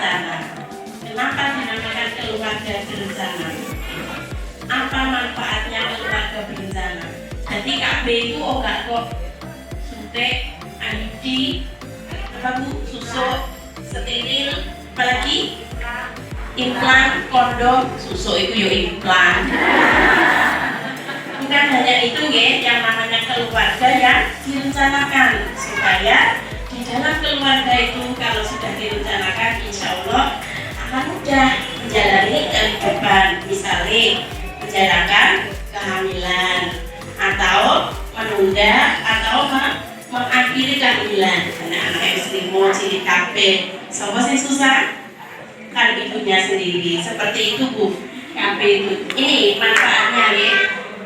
berencana. Kenapa dinamakan keluarga berencana? Apa manfaatnya keluarga berencana? Jadi KB itu obat kok suntik, IUD, apa bu, susuk, steril, apalagi implan, kondom, susuk itu ya implan. Bukan hanya itu ya, yang namanya keluarga yang direncanakan supaya di dalam keluarga itu kalau sudah direncanakan insya Allah akan mudah menjalani kehidupan, misalnya menjalankan kehamilan atau menunda atau mengakhiri kehamilan. Anak-anak istri mau ciri KB, siapa sih susah? Kan ibunya sendiri. Seperti itu bu, KB itu. Ini manfaatnya ya.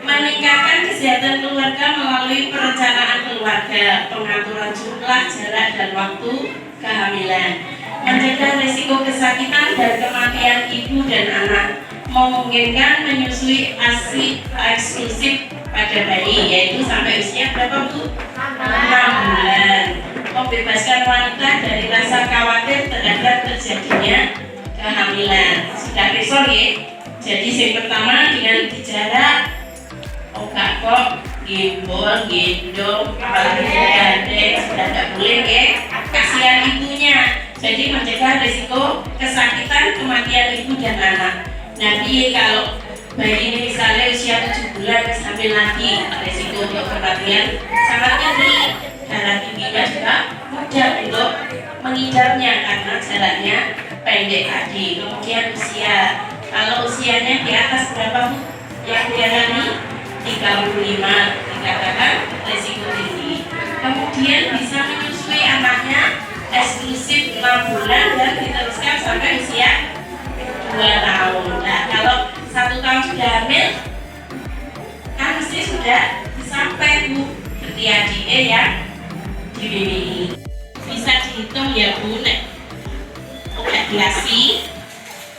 Meningkatkan kesehatan keluarga melalui perencanaan keluarga, pengaturan jumlah, jarak, dan waktu kehamilan, mencegah risiko kesakitan dan kematian ibu dan anak, memungkinkan menyusui ASI eksklusif pada bayi, yaitu sampai usia berapa bu? 6 bulan, membebaskan wanita dari rasa khawatir terhadap terjadinya kehamilan. Sudah risol ya? Jadi yang pertama dengan jarak oga kok gimbol, gendong, apalagi gandeng sudah tidak boleh ya, kasihan ibunya. Jadi mencegah risiko kesakitan kematian ibu dan anak. Nanti kalau bayi ini misalnya usia 7 bulan sampai lagi, risiko untuk kematian sangat tinggi. Darah tingginya juga mudah untuk menginjarnya karena jaraknya pendek tadi. Kemudian usia, kalau usianya di atas berapa bu yang dialami? 35, dikatakan resiko tinggi. Kemudian bisa menyusui anaknya eksklusif 6 bulan dan diteruskan sampai usia 2 tahun. Nah, kalau 1 tahun sudah hamil, kan mesti sudah sampai bu ketia die yang dibimbingi. Bisa dihitung ya bu, nek obat gelasi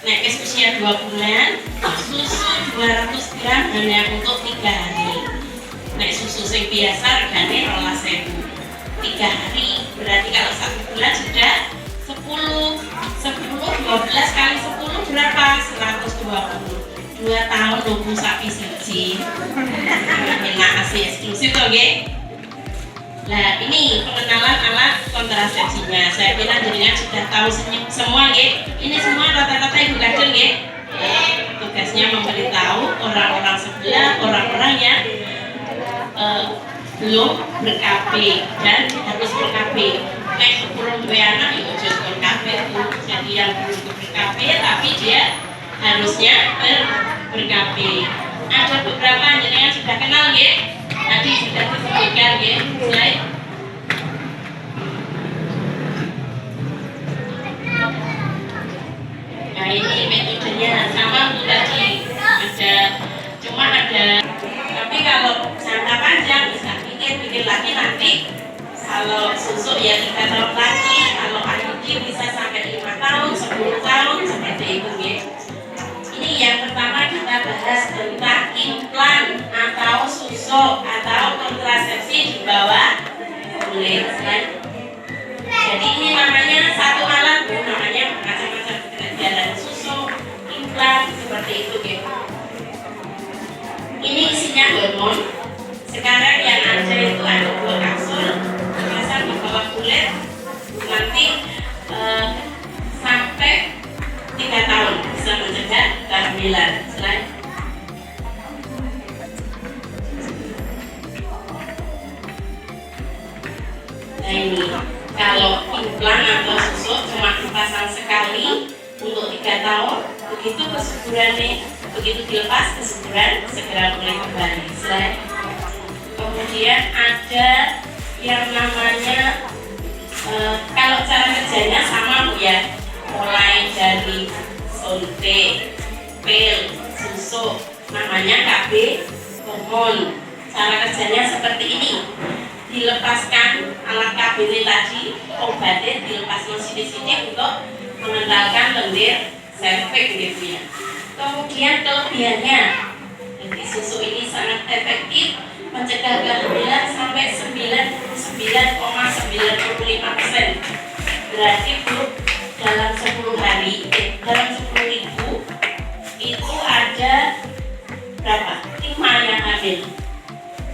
nek usia 2 bulan, susu 200 gram hanya untuk 3 hari. Nek susu yang biasa regane 12.000. 3 hari berarti kalau 1 bulan sudah 10 12 kali 10 berapa? 120. 2 tahun nunggu sapi siji. Enak asli eksklusif toh nggih. Nah ini pengenalan alat kontrasepsinya. Saya bilang jadinya sudah tahu semua ya. Ini semua rata-rata ibu kader ya. Tugasnya memberitahu orang-orang sebelah, orang-orang yang belum ber-KB dan harus ber-KB. Naik sebelum dua anak itu juga ber-KB bu. Jadi yang belum ber-KB tapi dia harusnya ber-KB. Ada beberapa yang sudah kenal ya. Tadi sudah disebutkan ya, slide. Nah ini metodenya sama bu tadi, cuma ada. Tapi kalau jangka panjang bisa bikin lagi nanti. Kalau susu ya 3 tahun lagi, kalau IUD bisa sampai 5 tahun, 10 tahun seperti itu ya. Ini yang pertama kita bahas tentang implan atau susuk atau kontrasepsi di bawah kulit. Jadi ini namanya satu alat bu, namanya macam-macam pekerjaan susuk, implan seperti itu gitu. Ini isinya hormon. Sekarang yang ada itu ada 2 kapsul dipasang di bawah kulit nanti sampai 3 tahun bisa mencegah kehamilan. Selain nah ini kalau implan atau susuk cuma dipasang sekali untuk 3 tahun, begitu kesuburannya, begitu dilepas kesuburan segera mulai kembali. Selain kemudian ada yang namanya kalau cara kerjanya sama bu ya, mulai dari suntik, pil, susuk, namanya KB hormon. Cara kerjanya seperti ini, dilepaskan alat KB ini tadi, obatnya dilepas sidik-sidik untuk mengentalkan lendir serviks gitu ya. Kemudian kelebihannya, jadi susu ini sangat efektif mencegah kehamilan sampai 99,95%. Berarti bu dalam 10 hari, dalam 10 minggu itu ada berapa? 5 yang hamil.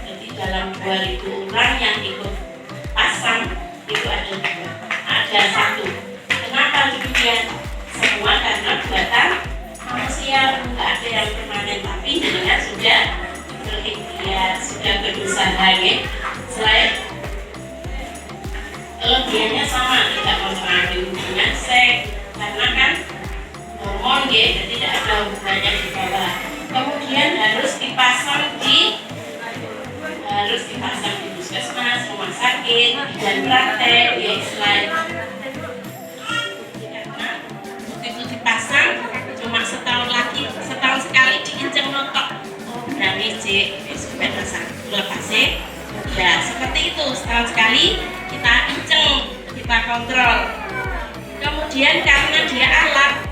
Jadi dalam 2000 orang yang ikut pasang itu ada 2, ada 1. Kenapa demikian? Semua karena buatan manusia, nggak ada yang permanen, tapi dengan sudah berikhtiar, sudah berusaha ya. Selain kelebihannya sama, tidak mempengaruhi hubungan seks karena kan hormon ya, jadi tidak ada hubungannya di bawah. Kemudian harus dipasang di puskesmas, rumah sakit, dan praktek ya selain karena begitu dipasang cuma setahun sekali diinjek notok. Oh berani cek sudah rasa lepasnya. Ya seperti itu, setahun sekali kita inceng, kita kontrol. Kemudian karena dia alat,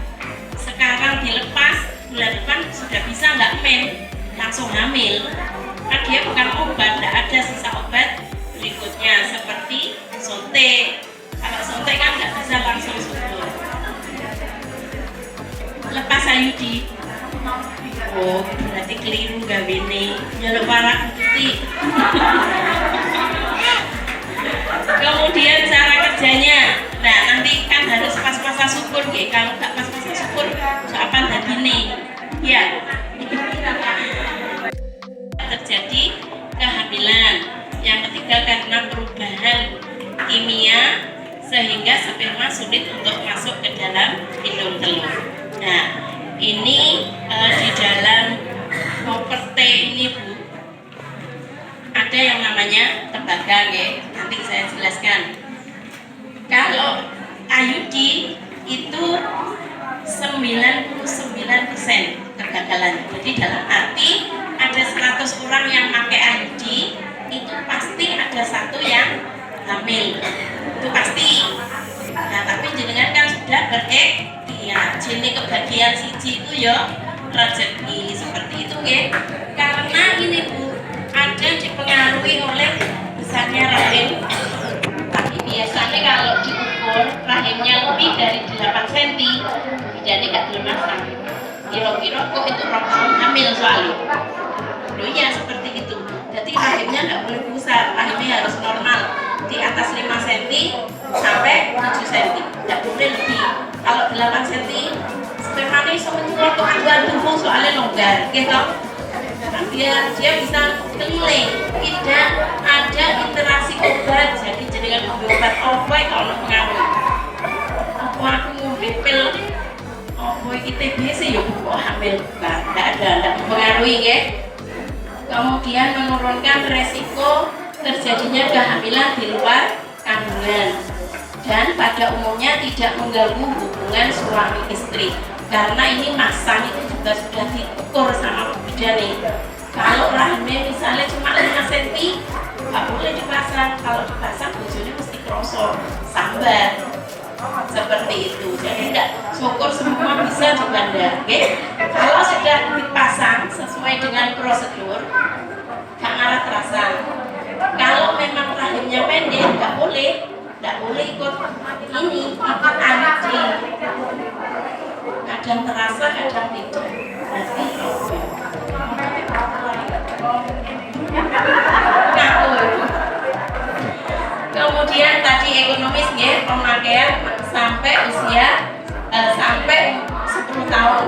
sekarang dilepas, bulan depan sudah bisa nggak men, langsung hamil. Kan dia bukan obat, tidak ada sisa obat berikutnya seperti suntik. Kalau suntik kan nggak bisa langsung subur. Lepas IUD, oh berarti keliru gawene, jalur parah putih. Kemudian cara kerjanya, nah nanti kan harus pas-pasan syukur ya. Kalau nggak pas-pasan syukur, kapan tadi nih? Ya, terjadi kehamilan. Yang ketiga karena perubahan kimia sehingga sperma sulit untuk masuk ke dalam indung telur. Nah, ini di dalam properti ini Bu, ada yang namanya tembaga ya. Nanti saya jelaskan. Kalau IUD itu 99% kegagalan. Jadi dalam arti ada 100 orang yang pakai IUD, itu pasti ada 1 yang hamil. Itu pasti. Nah, tapi jenengan kan sudah berikhtiar. Jadi kebagian siji itu ya rezeki seperti itu ya. Karena ini Bu, ada dipengaruhi oleh besarnya rahim. Tapi biasanya kalau diukur rahimnya lebih dari 8 cm, jadi nggak bermasalah. Kira-kira kok itu tahun hamil soalnya. Loh ya seperti itu. Jadi rahimnya nggak boleh besar, rahimnya harus normal di atas 5 cm sampai 7 cm, nggak boleh lebih. Kalau 8 cm, spermanya bisa menyulut ke anggota tubuh soalnya longgar, gitu. Dia bisa keliling, tidak ada interaksi obat. Jadi dengan obat obat kalau pengaruh. Aku ngombe pil obat iki TBC ya kok hamil, nggak ada, nggak mempengaruhi ya. Kemudian menurunkan resiko terjadinya kehamilan di luar kandungan dan pada umumnya tidak mengganggu hubungan suami istri karena ini masang itu juga sudah diukur sama bidan nih. Kalau rahimnya misalnya cuma 5 cm nggak boleh dipasang, kalau dipasang bojone mesti krosok sambat seperti itu. Jadi enggak syukur semua bisa dibandar okay? Kalau sudah dipasang sesuai dengan prosedur gak ngarah terasa. Kalau memang rahimnya pendek nggak boleh ikut ini, ikut IUD. Kadang terasa, kadang tidak. Berarti kemudian tadi ekonomis ya, pemakaian sampai usia sampai 10 tahun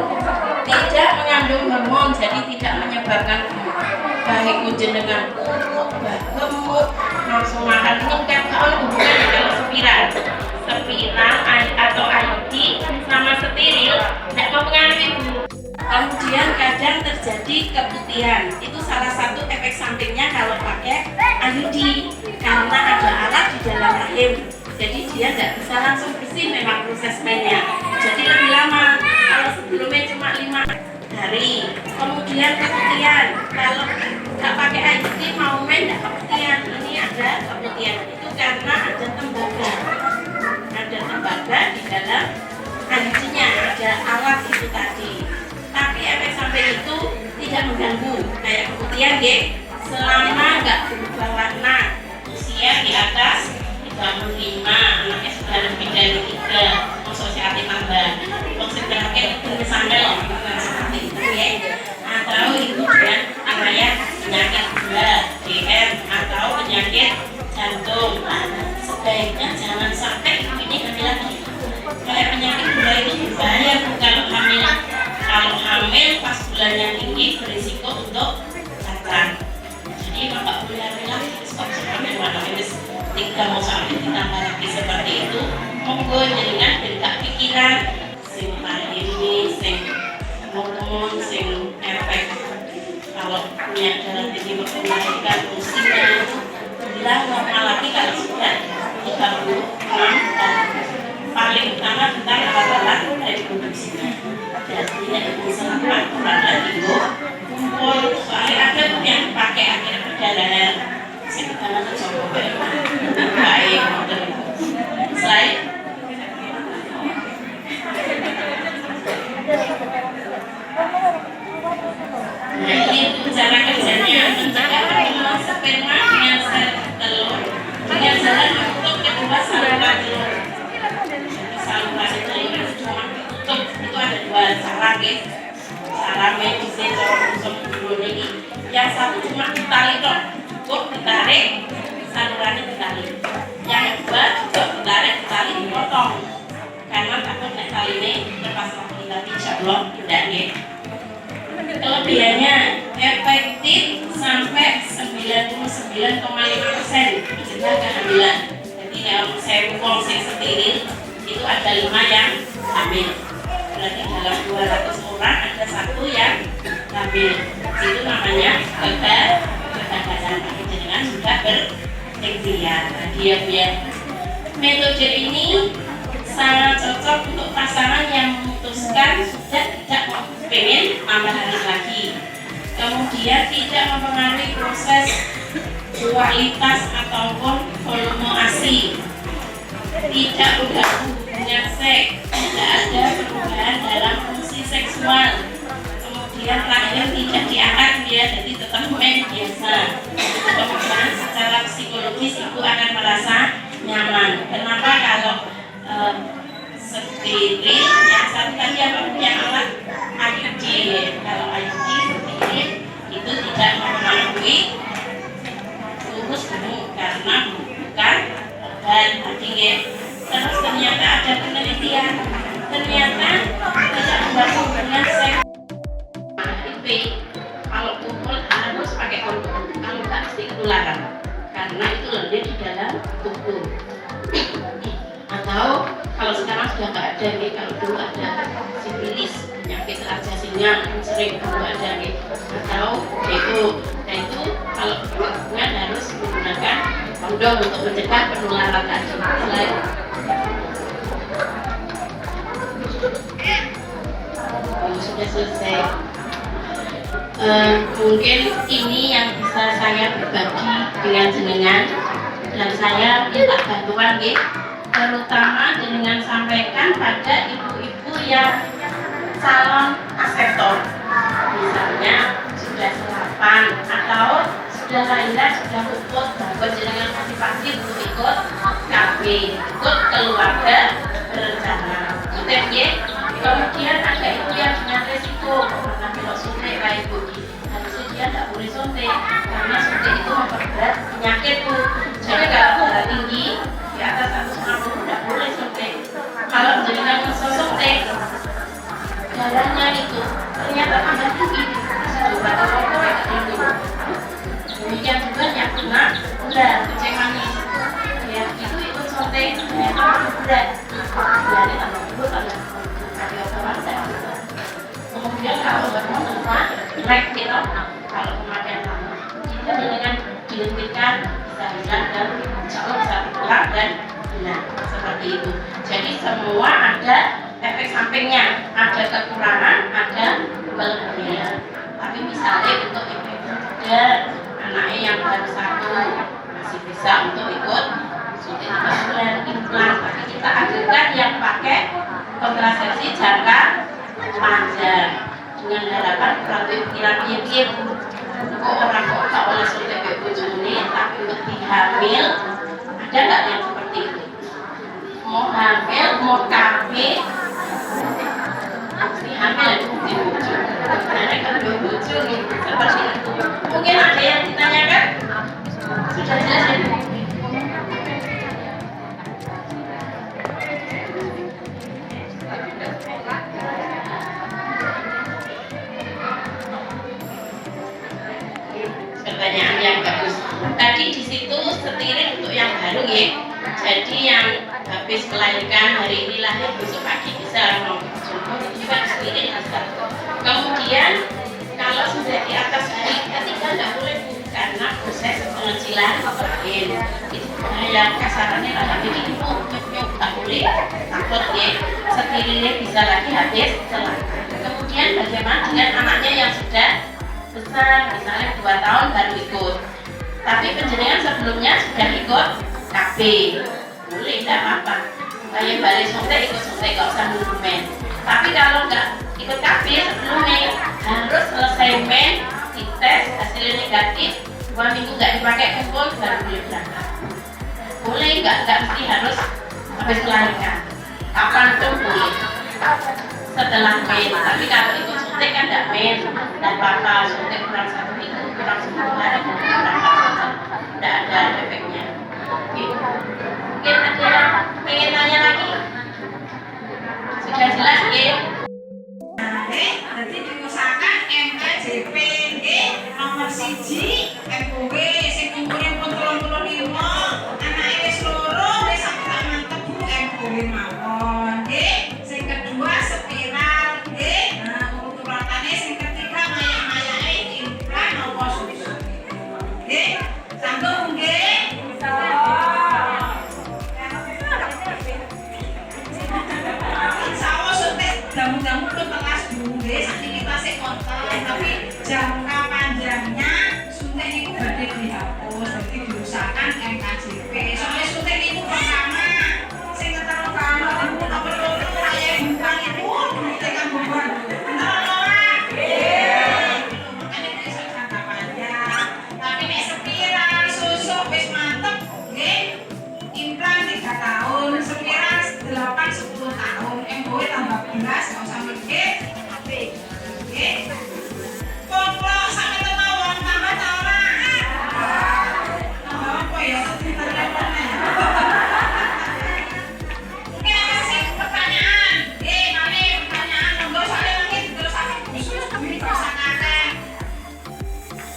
tidak mengandung hormon, jadi tidak menyebabkan baik jenengan gemuk, langsung makan meningkat. Kalau hubungannya kalau spiral atau IUD sama steril tidak mempengaruhi. Kemudian kadang terjadi keputihan, itu salah satu efek sampingnya kalau pakai IUD karena ada alat di dalam rahim, jadi dia tidak bisa langsung bersih memang proses mainnya, jadi lebih lama. Kalau sebelumnya cuma 5 hari. Kemudian keputihan, kalau nggak pakai IUD mau main tidak keputihan, ini ada keputihan itu karena ada tembaga di dalam IUD-nya, ada alat itu tadi. Tapi efek samping itu tidak mengganggu kayak keputihan ya, selama nggak berubah warna. Usia di atas 35, anaknya sudah lebih dari 3, maksudnya sehatnya tambah maksudnya kayak sampai loh seperti itu ya, atau itu dengan namanya penyakit gula DM atau penyakit jantung. Sebaiknya jangan sampai ini hamil lagi. Kayak penyakit gula itu berbahaya kalau hamil. Kalau hamil pas gulanya tinggi berisiko untuk cacat. Jadi nggak boleh hamil lagi. Stop hamil mana habis 3 mau sampai ditambah lagi seperti itu. Monggo jaringan tidak pikiran sing ini sing hormon sing efek kalau punya dalam tinggi melahirkan usianya itu bilang normal lagi kalau sudah 36 tahun. Paling utama tentang alat-alat reproduksinya. Jadi itu sangat kurang lagi kumpul soalnya ada tuh yang pakai akhirnya perdarahan sekitar coba baik selain nah ini cara kerjanya mencegah pertemuan sperma dengan sel telur dengan jalan untuk kedua saluran telur. Saluran itu cuma ditutup, itu ada 2 cara guys, cara medisnya cara untuk dulu ini. Yang satu cuma ditarik dong, cukup ditarik salurannya ditarik. Yang kedua juga ditarik dipotong karena takut tali ini lepas lagi, tapi insya Allah tidak ya. Kelebihannya efektif sampai 99,5% mencegah kehamilan. Jadi kalau saya buang saya steril itu ada 5 yang hamil. Berarti dalam 200 orang ada 1 yang hamil. Itu namanya kegagalan dengan sudah bertekziah. Dia metode ini sangat cocok untuk pasangan yang memutuskan sudah tidak pengen tambah anak lagi, kemudian tidak mempengaruhi proses kualitas ataupun volume ASI, tidak mengganggu hubungan seks, tidak ada perubahan dalam fungsi seksual, kemudian terakhir tidak diangkat dia jadi tetap main biasa. Kemudian secara psikologis ibu akan merasa nyaman. Kenapa kalau steril yang satu tadi apa punya alat IUD, kalau IUD steril itu tidak mempengaruhi urus ibu karena bukan obat tadi ya. Terus ternyata ada penelitian ternyata tidak membantu hubungan seks kalau kumpul harus pakai kondom, kalau nggak pasti ketularan karena itu lebih di dalam tubuh. Atau kalau sekarang sudah nggak ada nih, kalau dulu ada sifilis, penyakit rajasinya sering dulu ada nih, atau itu, nah itu kalau hubungan harus menggunakan kondom untuk mencegah penularan tadi. Sudah selesai. Mungkin ini yang bisa saya berbagi dengan jenengan dan saya minta bantuan ya, terutama dengan sampaikan pada ibu-ibu yang calon aseptor, misalnya sudah sarapan atau sudah lahiran sudah ikut bahwa jenengan motivasi untuk ikut KB, ikut keluarga berencana, kemudian ada ibu yang dengan resiko karena kalau suntik kayak ibu harusnya dia tidak boleh suntik karena suntik itu memperberat penyakit bu. Jadi kalau darah tinggi di atas 150 tidak boleh suntik. Kalau jenengan suntik darahnya itu ternyata tambah tinggi, bisa juga terpotong itu. Demikian juga yang kena udah kencing manis, ya itu ikut suntik ternyata berat, jadi tambah kubur tambah. Kemudian kalau bermanfaat, like kita, kalau pemakaian lama, kita dengan dihentikan bisa hilang dan insya Allah bisa pulang dan hilang seperti itu. Jadi semua ada efek sampingnya, ada kekurangan, ada kelebihan. Tapi misalnya untuk ibu-ibu muda, anaknya yang baru 1 masih bisa untuk ikut suntik 5 bulan implan, tapi kita ajarkan yang pakai kontrasepsi jangka panjang dengan harapan berarti kira-kira kok orang kok tak oleh suntik bojone tapi lebih hamil, ada nggak yang seperti itu? mau hamil, mau KB, si hamil di lucu, karena kan lucu nih seperti itu. Mungkin ada yang ditanyakan? Sudah jelas ya? Pertanyaan yang bagus. Tadi di situ setirin untuk yang baru ya. Jadi yang habis melahirkan hari ini lahir besok pagi bisa contoh itu juga setirin bisa. Kemudian kalau sudah di atas hari ketiga nggak boleh karena proses pengecilan rahim itu yang kasarannya lah. Jadi ibu nyuk tak boleh takut ya setirinnya bisa lagi habis celaka. Kemudian bagaimana dengan anaknya yang sudah besar, misalnya 2 tahun baru ikut, tapi penjenengan sebelumnya sudah ikut KB, boleh, tidak apa-apa. Kayak balik suntik, ikut suntik, gak usah nunggu men. Tapi kalau nggak ikut KB sebelumnya harus selesai men, dites hasilnya negatif, 2 minggu nggak dipakai kumpul baru boleh berangkat. Boleh, nggak mesti harus habis melahirkan, kapan pun boleh. Setelah men, tapi kalau ikut suntik kan tidak men, dan apa-apa, suntik kurang 1 minggu, kurang 10 hari, berangkat saja, tidak ada efeknya. Oke. Mungkin ada yang pengen tanya lagi? Sudah jelas ya? Jadi diusahakan MKJP nomor 1 MOW sing umure pun 35 anake wis loro wis sampe tak mantep Bu MOW mawon nggih. Sing kedua spiral nggih. Nah, urutanane sing ketiga mayak-mayake implan apa susu. Nggih. Sambung nggih. Insyaallah suntik jamu-jamu telas Bu nggih. Sakniki tasik konten tapi jangka panjangnya suntik itu badhe dihapus. Jadi diusahakan MKJP. Soalnya suntik itu pertama sing keterlaluan itu tak perlu raya bukan itu tekan beban. Bener ora? Nggih. Makanya bisa jangka panjang. Tapi nek spiral susu wis mantep nggih. Implan 3 tahun, spiral 8-10 tahun. MOW tambah belas enggak usah mikir. Nggih. Poplok sampe temawon tambah ta ora? Tambah apa ya? Mungkin ada sih pertanyaan. Mari pertanyaan monggo soalnya nanti diterusaken khusus demi persamaan.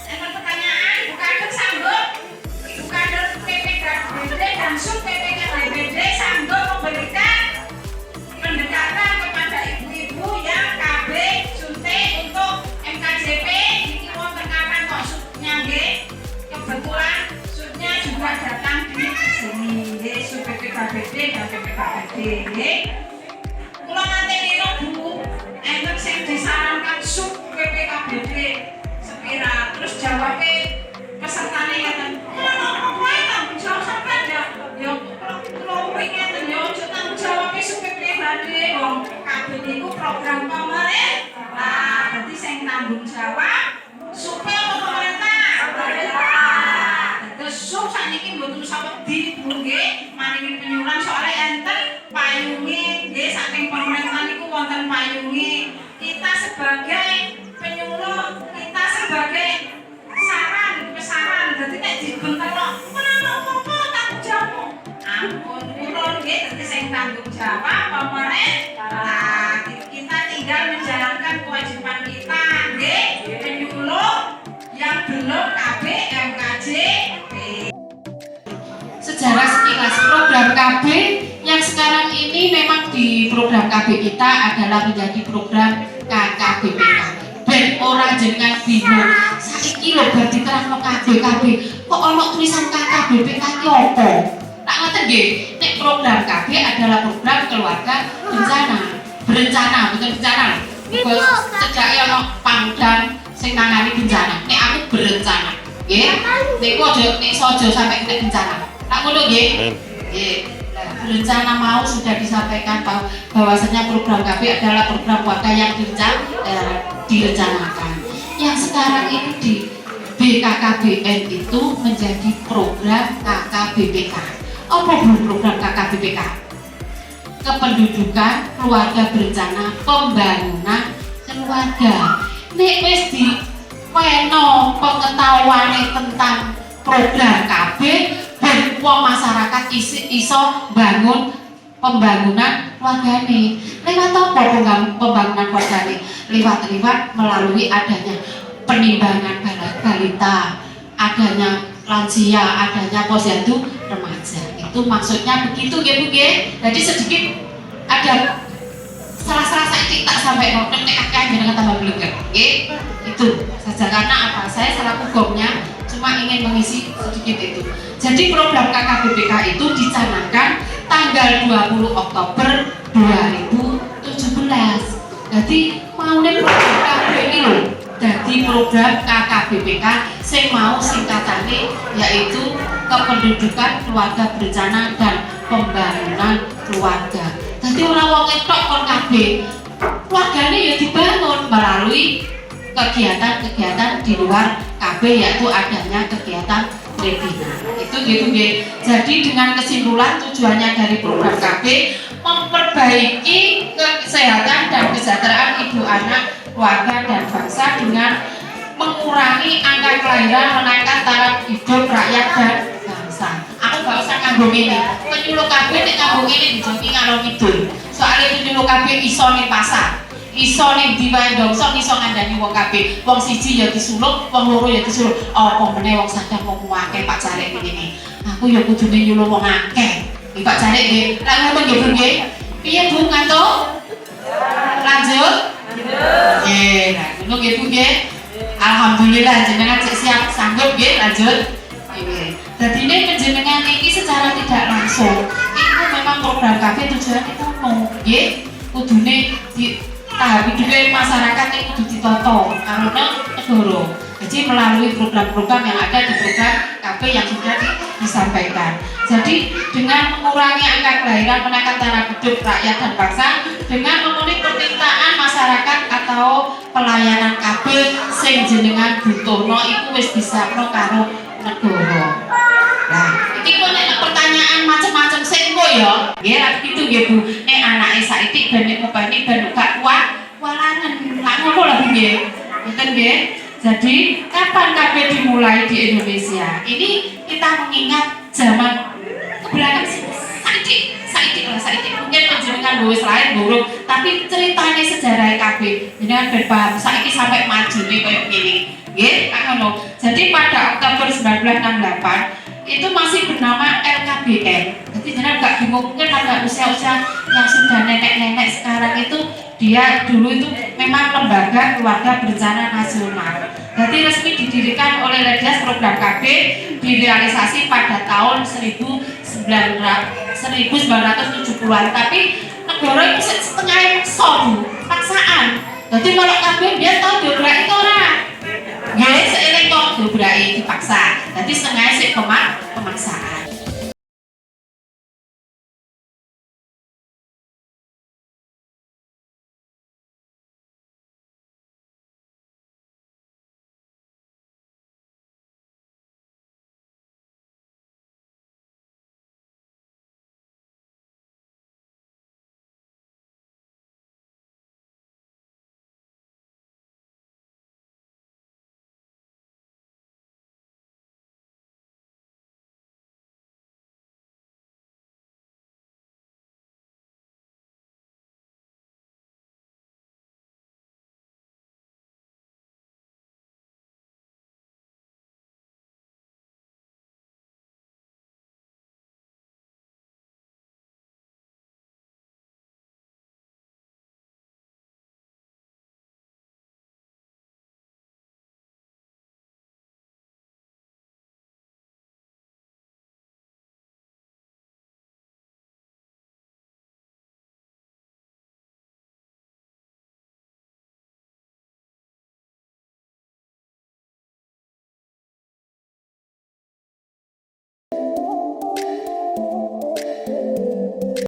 Yang pertanyaan Ibu Kader sanggup? Ibu Kader PPKBD dan Sub PPKBD sanggup memberikan pendekatan kepada ibu-ibu yang KB suntik untuk MKJP ini wonten kapan kok subnya nggih. Kebetulan subnya juga datang di sini nggih, sub PPKBD dan PPKBD nggih. Kula nanti niru Bu, enten sing disarankan sub PPKBD spiral terus jawabnya pesertane ngeten. Kenapa kowe tanggung jawab sampean ya? Ya kula pengen yo aja tanggung jawab sub PPKBD wong KB niku program pemerintah. Berarti sing tanggung jawab supaya pemerintah. Terus sub sakniki mboten usah wedi Bu nggih, maringi penyuluhan soalnya enten payunge nggih saking pemerintah niku wonten payunge. Kita sebagai penyuluh, kita sebagai pesaran, jadi nek dibentelok, kenapa apa tanggung jawabmu? Ampun, kula nggih dadi sing tanggung jawab pemerintah. Kita tinggal menjalankan kewajiban kita nggih, penyuluh yang belum KB MKJP. Sejarah sekilas program KB yang sekarang ini memang di program KB kita adalah menjadi program KKBPK. Ben ora jenengan bingung. Saiki lho bar diterangno KB kok ono tulisan KKBPK ki opo? Tak ngoten nggih, nek program KB adalah program keluarga berencana, bukan bencana. Sejak ono Pangdam sing nangani bencana. Nek aku berencana, nggih. Niku aja nek sojo sampai kena bencana. Tak ngono nggih. Nggih. Berencana mau sudah disampaikan bahwasanya program KB adalah program warga yang direncanakan. Yang sekarang ini di BKKBN itu menjadi program KKBPK. Apa program KKBPK? kependudukan, keluarga berencana, pembangunan keluarga. Nek wis di weno pengetahuane tentang program KB ben wong masyarakat iso bangun pembangunan keluargane. Lewat apa pembangunan keluargane? Lewat melalui adanya penimbangan balita, adanya lansia, adanya posyandu remaja. Itu maksudnya begitu ya Bu ya. Jadi sedikit ada salah-salah saya tak sampai ngobrol nek akeh jenengan tambah blenger. Nggih. Itu saja karena apa? Saya selaku gomnya cuma ingin mengisi sedikit itu. Jadi program KKBPK itu dicanangkan tanggal 20 Oktober 2017. Jadi mau nih program KB ini loh. Jadi program KKBPK saya mau singkatannya yaitu kependudukan keluarga berencana dan pembangunan keluarga. Jadi orang wong ngetok kon KB keluarganya ya dibangun melalui kegiatan-kegiatan di luar KB yaitu adanya kegiatan webinar. Itu gitu ya. Jadi dengan kesimpulan tujuannya dari program KB memperbaiki kesehatan dan kesejahteraan ibu anak, keluarga dan bangsa dengan mengurangi angka kelahiran, menaikkan taraf hidup rakyat dan bangsa. Aku gak usah ngambung ini. Penyuluh KB nek ngambung ini dijoki ngalor ngidul. Soalnya penyuluh KB iso ning pasar. Iso ning diwae dongso iso ngandani wong KB. Wong siji ya disuluk, wong loro ya disuluk. Apa meneh wong sadar wong akeh Pak Jarek ngene. Aku ya kudune nyuluh wong akeh. Iki Pak Jarek nggih. Lah ngomong nggih Bu nggih. Piye Bu ngantuk? Lanjut? Nggih, nah ngono nggih Bu nggih. Alhamdulillah jenengan siap sanggup nggih lanjut. Nggih. Dadi ini panjenengan iki secara tidak langsung itu memang program KB tujuannya itu nggih kudune di tahap hidupnya masyarakat itu kudu ditata karena negara. Jadi melalui program-program yang ada di program KB yang sudah disampaikan. Jadi dengan mengurangi angka kelahiran, menaikkan taraf hidup rakyat dan bangsa, dengan memenuhi permintaan masyarakat atau pelayanan KB sing jenengan butuhno iku wis disapno karo negara. Nah, iki kok nek pertanyaan macam-macam sing kok ya. Nggih, lha gitu nggih Bu. Nek anake saiki ben nek mubani ben gak kuat, walanen. Lah ngono lho Bu nggih. Ngoten nggih. Jadi, kapan KB dimulai di Indonesia? Ini kita mengingat zaman kebelakang saiki mungkin panjenengan wis lahir burung, tapi ceritanya sejarah KB jenengan ben paham saiki sampai maju nih kayak gini. Nggih, ngono. Jadi pada Oktober 1968 itu masih bernama LKBN. Jadi jenengan gak bingung mungkin pada usia-usia yang sudah nenek-nenek sekarang itu dia dulu itu memang lembaga keluarga berencana nasional. Jadi resmi didirikan oleh Ledjas program KB direalisasi pada tahun 1970-an. Tapi negara itu setengah sobu paksaan. Jadi kalau KB dia tahu dobrak itu orang. Nggih, seiring kok dobrak dipaksa. Jadi setengah sik pemaksaan.